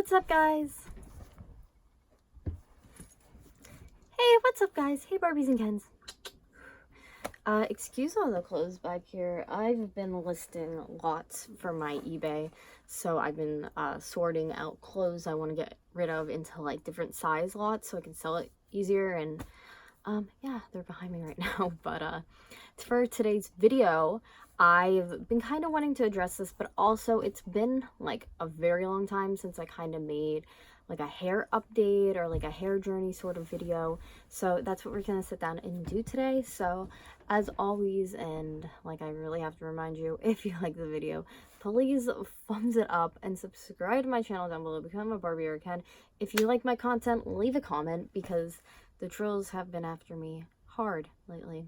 what's up, guys? Hey, what's up, guys? Hey, Barbies and Kens. Excuse all the clothes back here. I've been listing lots for my eBay, so I've been sorting out clothes I want to get rid of into like different size lots so I can sell it easier. And yeah, they're behind me right now. But for today's video, I've been kind of wanting to address this, but also it's been like a very long time since I kind of made like a hair update or like a hair journey sort of video. So that's what we're gonna sit down and do today. So as always, and like I really have to remind you, if you like the video, please thumbs it up and subscribe to my channel down below, become a Barbie or a Ken. If you like my content, leave a comment because the trolls have been after me hard lately.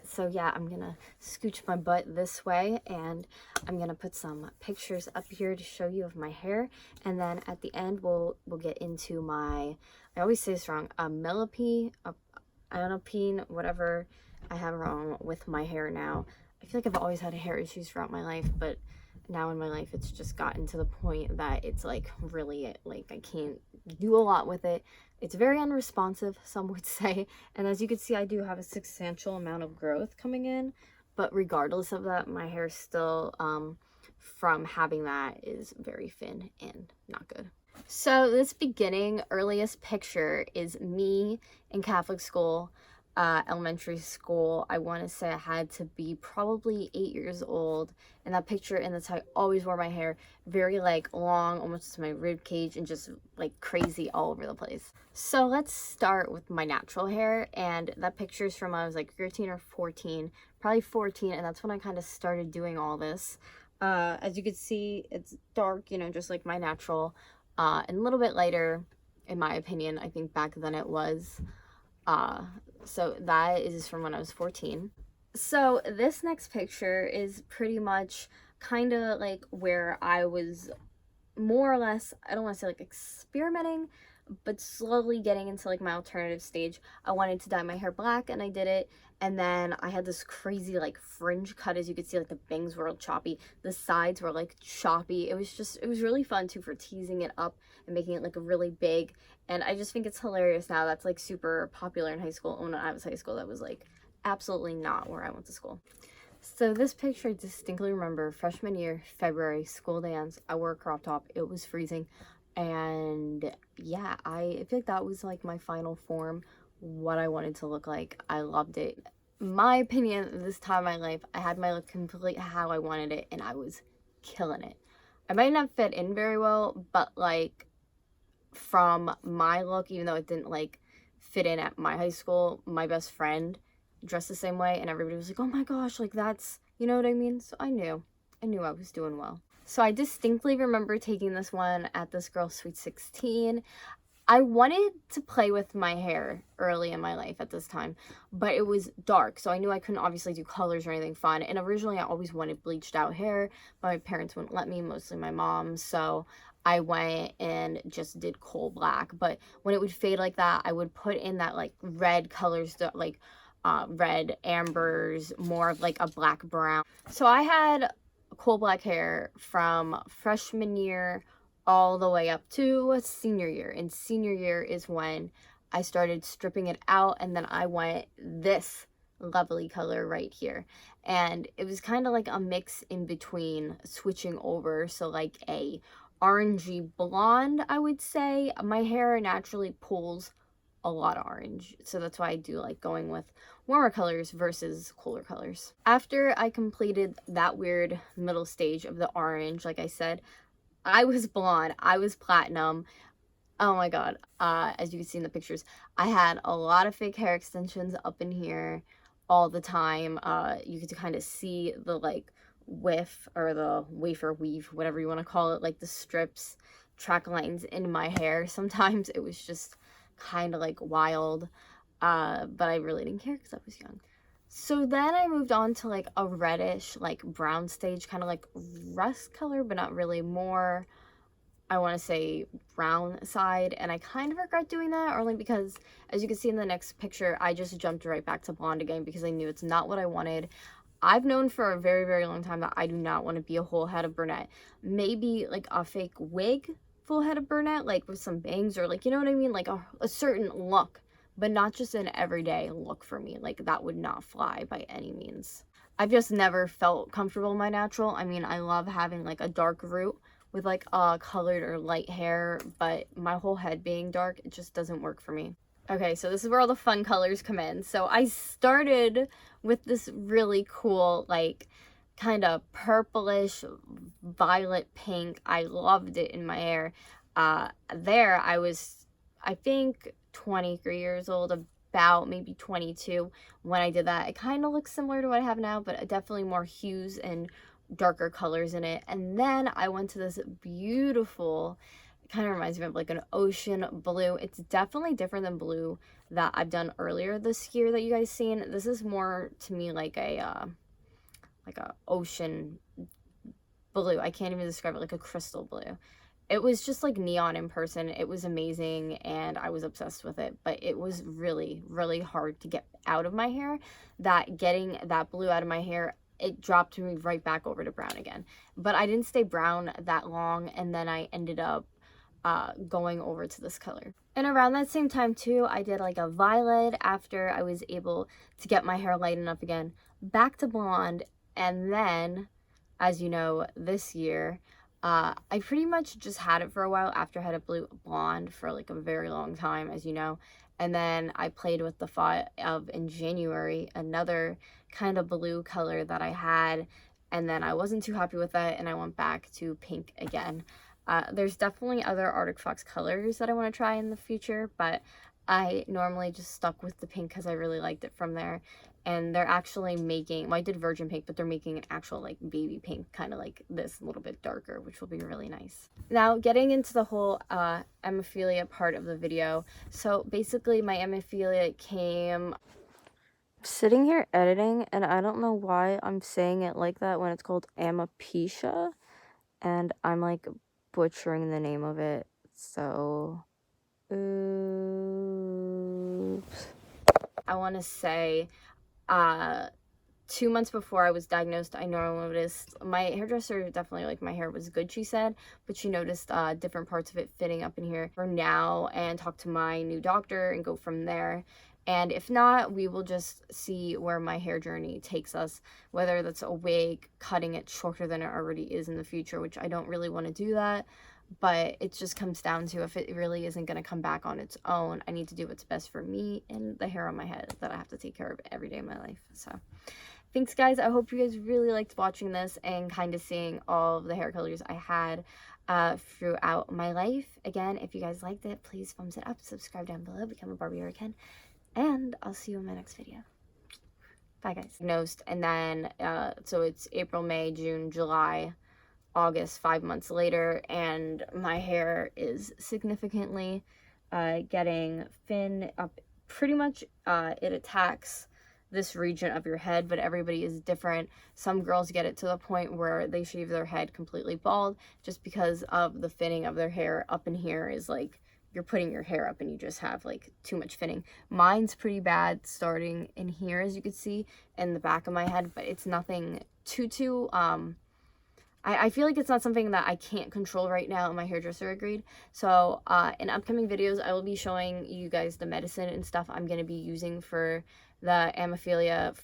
So yeah, I'm gonna scooch my butt this way and I'm gonna put some pictures up here to show you of my hair, and then at the end we'll get into my, I always say this wrong, Alopecia, whatever I have wrong with my hair now. I feel like I've always had hair issues throughout my life, but now in my life it's just gotten to the point that it's like really like I can't do a lot with it. It's very unresponsive, some would say, and as you can see, I do have a substantial amount of growth coming in, but regardless of that, my hair still from having that is very thin and not good. So this earliest picture is me in Catholic school, elementary school. I want to say I had to be probably 8 years old in that picture, and that's how I always wore my hair, very like long, almost to my rib cage, and just like crazy all over the place. So let's start with my natural hair, and that picture is from when I was like 13 or 14, probably 14, and that's when I kind of started doing all this. As you can see, it's dark, you know, just like my natural, and a little bit lighter in my opinion. I think back then it was. So that is from when I was 14. So this next picture is pretty much kind of like where I was more or less, I don't want to say like experimenting, but slowly getting into like my alternative stage. I wanted to dye my hair black and I did it. And then I had this crazy like fringe cut. As you could see, like the bangs were choppy. The sides were like choppy. It was really fun too for teasing it up and making it like a really big. And I just think it's hilarious now. That's like super popular in high school. When I was high school, that was like absolutely not where I went to school. So this picture I distinctly remember, freshman year, February, school dance. I wore a crop top. It was freezing. And yeah, I feel like that was like my final form, what I wanted to look like. I loved it. My opinion, this time in my life, I had my look complete how I wanted it, and I was killing it. I might not fit in very well, but like from my look, even though it didn't like fit in at my high school, my best friend dressed the same way, and everybody was like, oh my gosh, like that's, you know what I mean? So I knew I was doing well. So I distinctly remember taking this one at this girl's Sweet 16. I wanted to play with my hair early in my life at this time, but it was dark, so I knew I couldn't obviously do colors or anything fun. And originally I always wanted bleached out hair, but my parents wouldn't let me, mostly my mom, so I went and just did coal black. But when it would fade like that, I would put in that like red colors, like red ambers, more of like a black brown. So I had coal black hair from freshman year all the way up to senior year, and senior year is when I started stripping it out, and then I went this lovely color right here, and it was kind of like a mix in between switching over, so like a orangey blonde, I would say. My hair naturally pulls a lot of orange, so that's why I do like going with warmer colors versus cooler colors. After I completed that weird middle stage of the orange, like I said, I was blonde, I was platinum. Oh my god, as you can see in the pictures, I had a lot of fake hair extensions up in here all the time. You could kind of see the like whiff or the wafer weave, whatever you want to call it, like the strips, track lines in my hair. Sometimes it was just kind of like wild, but I really didn't care because I was young. So then I moved on to like a reddish, like brown stage, kind of like rust color, but not really, more, I want to say brown side. And I kind of regret doing that, only because as you can see in the next picture, I just jumped right back to blonde again because I knew it's not what I wanted. I've known for a very, very long time that I do not want to be a whole head of brunette. Maybe like a fake wig full head of brunette, like with some bangs or like, you know what I mean? Like a certain look, but not just an everyday look for me. Like that would not fly by any means. I've just never felt comfortable in my natural. I mean, I love having like a dark root with like colored or light hair, but my whole head being dark, it just doesn't work for me. Okay, so this is where all the fun colors come in. So I started with this really cool, like, kind of purplish violet pink. I loved it in my hair. There I was, I think, 23 years old, about maybe 22 when I did that. It kind of looks similar to what I have now, but definitely more hues and darker colors in it. And then I went to this beautiful, it kind of reminds me of like an ocean blue. It's definitely different than blue that I've done earlier this year that you guys seen. This is more to me like a ocean blue. I can't even describe it, like a crystal blue. It was just like neon in person. It was amazing and I was obsessed with it, but it was really, really hard to get out of my hair. That getting that blue out of my hair, it dropped me right back over to brown again. But I didn't stay brown that long, and then I ended up going over to this color. And around that same time too, I did like a violet after I was able to get my hair light enough again, back to blonde. And then, as you know, this year, I pretty much just had it for a while after I had a blue blonde for like a very long time, as you know. And then I played with the thought of, in January, another kind of blue color that I had. And then I wasn't too happy with that, and I went back to pink again. There's definitely other Arctic Fox colors that I want to try in the future, but I normally just stuck with the pink because I really liked it from there. And they're actually making, well, I did virgin pink, but they're making an actual like baby pink, kind of like this, a little bit darker, which will be really nice. Now, getting into the whole hemophilia part of the video. So basically my hemophilia came... Sitting here editing, and I don't know why I'm saying it like that when it's called alopecia, and I'm like butchering the name of it, so oops. I want to say 2 months before I was diagnosed, I noticed my hairdresser definitely, like, my hair was good, she said, but she noticed different parts of it fitting up in here for now, and talk to my new doctor and go from there. And if not, we will just see where my hair journey takes us, whether that's a wig, cutting it shorter than it already is in the future, which I don't really want to do that. But it just comes down to, if it really isn't going to come back on its own, I need to do what's best for me and the hair on my head that I have to take care of every day of my life. So thanks, guys. I hope you guys really liked watching this and kind of seeing all of the hair colors I had throughout my life. Again, if you guys liked it, please thumbs it up, subscribe down below, become a Barbie again, and I'll see you in my next video. Bye, guys. Diagnosed, and then so it's April, May, June, July, August, 5 months later, and my hair is significantly getting thin up. Pretty much it attacks this region of your head, but everybody is different. Some girls get it to the point where they shave their head completely bald just because of the thinning of their hair. Up in here is like you're putting your hair up and you just have like too much thinning. Mine's pretty bad starting in here, as you can see, in the back of my head, but it's nothing too I feel like it's not something that I can't control right now, and my hairdresser agreed. So in upcoming videos, I will be showing you guys the medicine and stuff I'm going to be using for the hemophilia